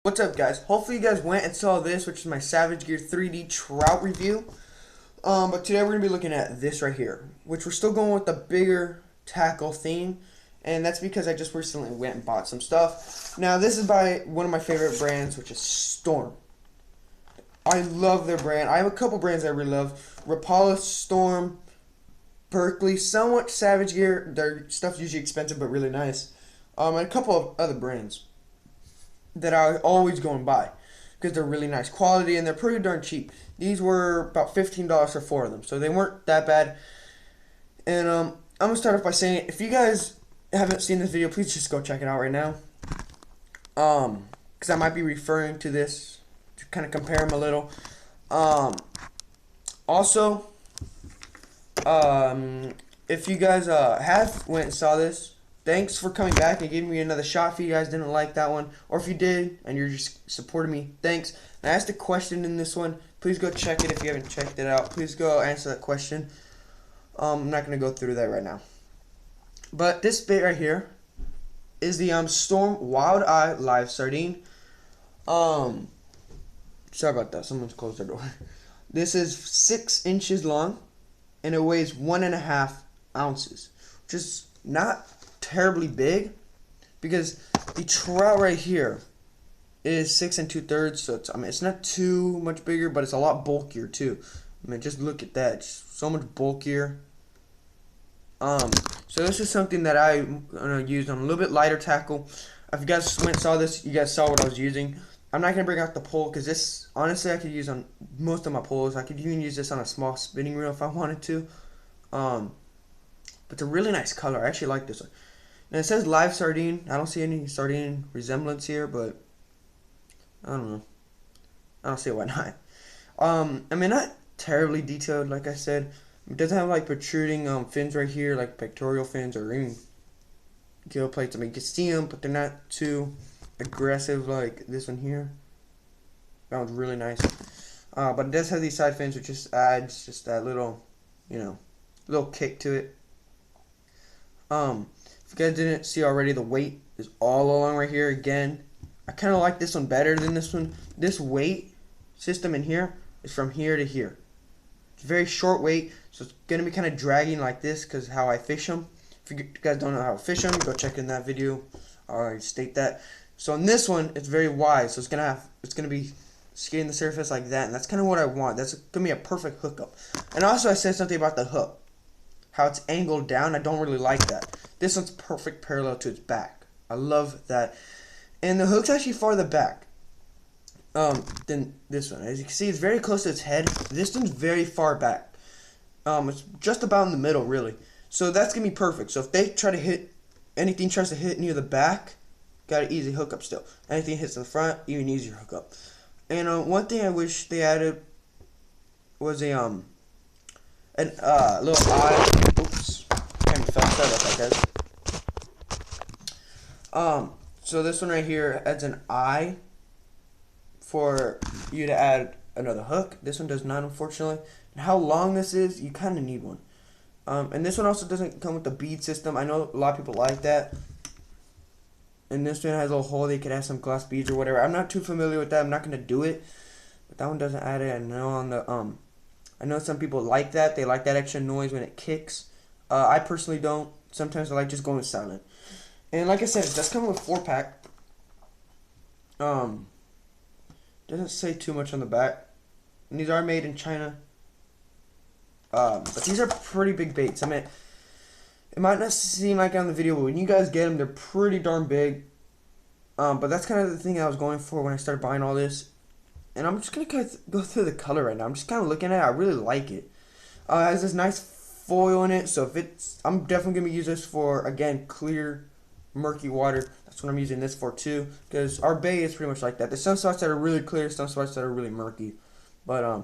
What's up, guys? Hopefully you guys went and saw this, which is my Savage Gear 3D trout review. But today we're going to be looking at this right here, which we're still going with the bigger tackle theme, and that's because I just recently went and bought some stuff. Now, this is by one of my favorite brands, which is Storm. I love their brand. I have a couple brands I really love. Rapala, Storm, Berkeley, somewhat Savage Gear. Their stuff's usually expensive but really nice. And a couple of other brands that I always go and buy because they're really nice quality and they're pretty darn cheap. These were about $15 for 4 of them, so they weren't that bad. And I'm gonna start off by saying, if you guys haven't seen this video, please just go check it out right now. Because I might be referring to this to kind of compare them a little. Also, if you guys have went and saw this, thanks for coming back and giving me another shot. If you guys didn't like that one, or if you did and you're just supporting me, thanks. And I asked a question in this one. Please go check it if you haven't checked it out. Please go answer that question. I'm not going to go through that right now. But this bit right here is the Storm Wildeye Live Sardine. Sorry about that. Someone's closed their door. This is 6 inches long, and it weighs 1.5 ounces, which is not terribly big, because the trout right here is 6 2/3, so it's not too much bigger, but it's a lot bulkier too. Just look at that, it's so much bulkier. So this is something that I'm gonna use on a little bit lighter tackle. If you guys went and saw this, you guys saw what I was using. I'm not gonna bring out the pole because this, honestly, I could use on most of my poles. I could even use this on a small spinning reel if I wanted to. But it's a really nice color. I actually like this one. And it says live sardine. I don't see any sardine resemblance here, but I don't know. I don't see why not. Not terribly detailed, like I said. It doesn't have like protruding fins right here, like pectoral fins or even gill plates. You can see them, but they're not too aggressive like this one here. That one's really nice. But it does have these side fins, which just adds just that little, little kick to it. If you guys didn't see already, the weight is all along right here. Again, I kind of like this one better than this one. This weight system in here is from here to here. It's very short weight, so it's going to be kind of dragging like this because how I fish them. If you guys don't know how to fish them, go check in that video. I already state that. So in this one, it's very wide, so it's going to be skidding the surface like that, and that's kind of what I want. That's going to be a perfect hookup. And also I said something about the hook. How it's angled down, I don't really like that. This one's perfect parallel to its back. I love that. And the hook's actually farther back than this one. As you can see, it's very close to its head. This one's very far back. It's just about in the middle, really. So that's going to be perfect. So if they try to hit, anything tries to hit near the back, got an easy hookup still. Anything hits in the front, even easier hookup. And one thing I wish they added was a little eye. Oops, kind of fell. Sorry about that, guys. So this one right here adds an eye for you to add another hook. This one does not, unfortunately. And how long this is, you kind of need one. And this one also doesn't come with the bead system. I know a lot of people like that. And this one has a little hole. They could add some glass beads or whatever. I'm not too familiar with that. I'm not gonna do it. But that one doesn't add it. I know on the I know some people like that. They like that extra noise when it kicks. I personally don't. Sometimes I like just going silent. And like I said, it does come with 4-pack. Doesn't say too much on the back. And these are made in China. But these are pretty big baits. It might not seem like it on the video, but when you guys get them, they're pretty darn big. But that's kind of the thing I was going for when I started buying all this. And I'm just going to go through the color right now. I'm just kind of looking at it. I really like it. It has this nice foil in it. So I'm definitely going to use this for, again, clear, murky water. That's what I'm using this for too. Because our bay is pretty much like that. There's some spots that are really clear, some spots that are really murky. But I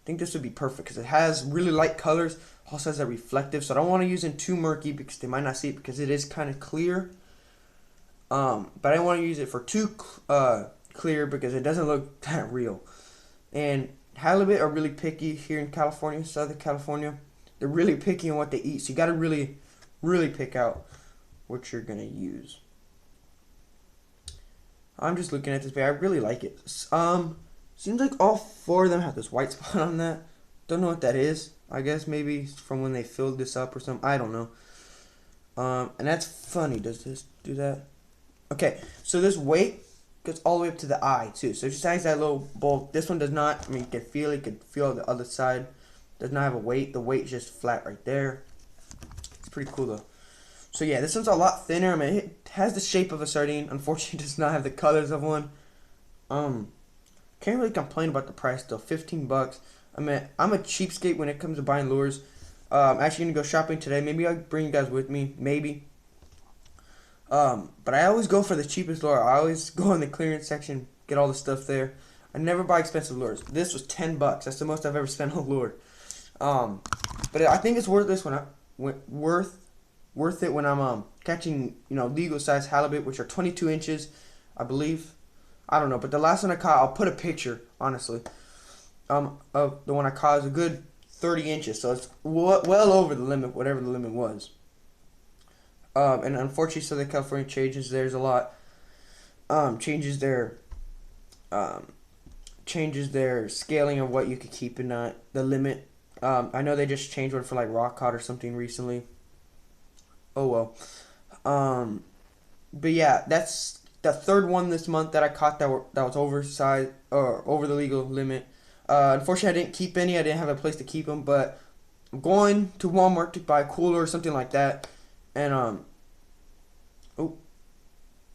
think this would be perfect because it has really light colors. Also has that reflective. So I don't want to use it too murky because they might not see it because it is kind of clear. But I don't want to use it for too clear because it doesn't look that real. And halibut are really picky here in California, Southern California. They're really picky on what they eat, so you got to really pick out what you're gonna use. I'm just looking at this bait. I really like it. Seems like all 4 of them have this white spot on that. Don't know what that is. I guess maybe from when they filled this up or something. I don't know. And that's funny. Does this do that? Okay, so this weight goes all the way up to the eye too. So it just has that little bolt. This one does not. I mean, you can feel it. You can feel the other side. Does not have a weight. The weight is just flat right there. It's pretty cool though. So yeah, this one's a lot thinner. I mean, it has the shape of a sardine. Unfortunately, it does not have the colors of one. Can't really complain about the price though. 15 bucks. I mean, I'm a cheapskate when it comes to buying lures. I'm actually gonna go shopping today. Maybe I'll bring you guys with me. Maybe. But I always go for the cheapest lure. I always go in the clearance section, get all the stuff there. I never buy expensive lures. This was 10 bucks. That's the most I've ever spent on a lure. But I think it's worth this worth it when I'm catching, legal size halibut, which are 22 inches, I believe. I don't know, but the last one I caught, I'll put a picture, honestly. Of the one I caught is a good 30 inches, so it's well over the limit, whatever the limit was. And unfortunately, Southern California changes theirs a lot. Changes their scaling of what you could keep and not the limit. I know they just changed one for like rock cod or something recently. Oh well. But yeah, that's the 3rd one this month that I caught that was oversized or over the legal limit. Unfortunately, I didn't keep any. I didn't have a place to keep them, but I'm going to Walmart to buy a cooler or something like that. And oh,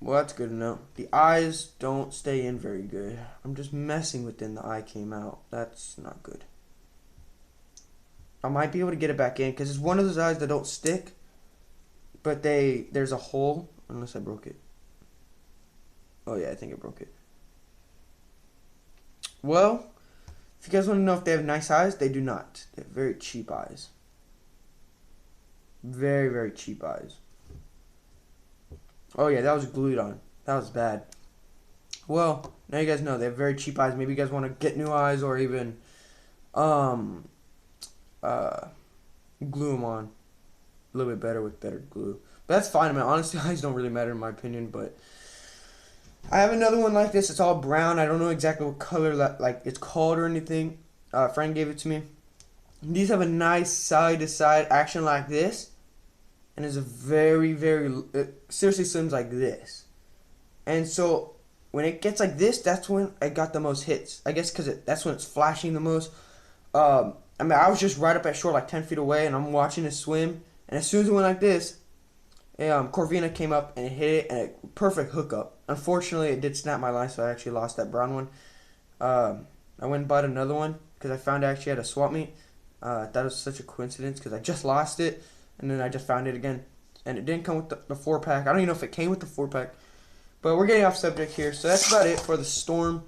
well, that's good to know. The eyes don't stay in very good. I'm just messing with them. The eye came out. That's not good. I might be able to get it back in because it's one of those eyes that don't stick, but there's a hole unless I broke it. Oh yeah, I think I broke it. Well, if you guys want to know if they have nice eyes, they do not. They have very cheap eyes. Very, very cheap eyes. Oh yeah, that was glued on. That was bad. Well, now you guys know they have very cheap eyes. Maybe you guys want to get new eyes or even glue them on a little bit better with better glue. But that's fine. I mean, honestly, eyes don't really matter in my opinion. But I have another one like this. It's all brown. I don't know exactly what color like it's called or anything. A friend gave it to me. These have a nice side-to-side action like this, and it's a very, very it seriously swims like this. And so when it gets like this, that's when I got the most hits. I guess because that's when it's flashing the most. I mean, I was just right up at shore, like 10 feet away, and I'm watching it swim. And as soon as it went like this, Corvina came up and it hit it, and a perfect hookup. Unfortunately, it did snap my line, so I actually lost that brown one. I went and bought another one because I found I actually had a swap meet. That was such a coincidence because I just lost it, and then I just found it again. And it didn't come with the 4-pack. I don't even know if it came with the 4-pack. But we're getting off subject here. So that's about it for the Storm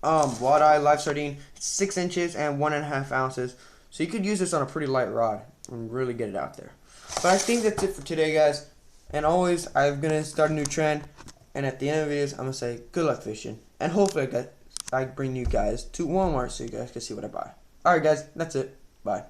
Wildeye live sardine. It's 6 inches and 1.5 ounces. So you could use this on a pretty light rod and really get it out there. But I think that's it for today, guys. And always, I'm going to start a new trend. And at the end of the videos, I'm going to say good luck fishing. And hopefully I bring you guys to Walmart so you guys can see what I buy. Alright guys, that's it. Bye.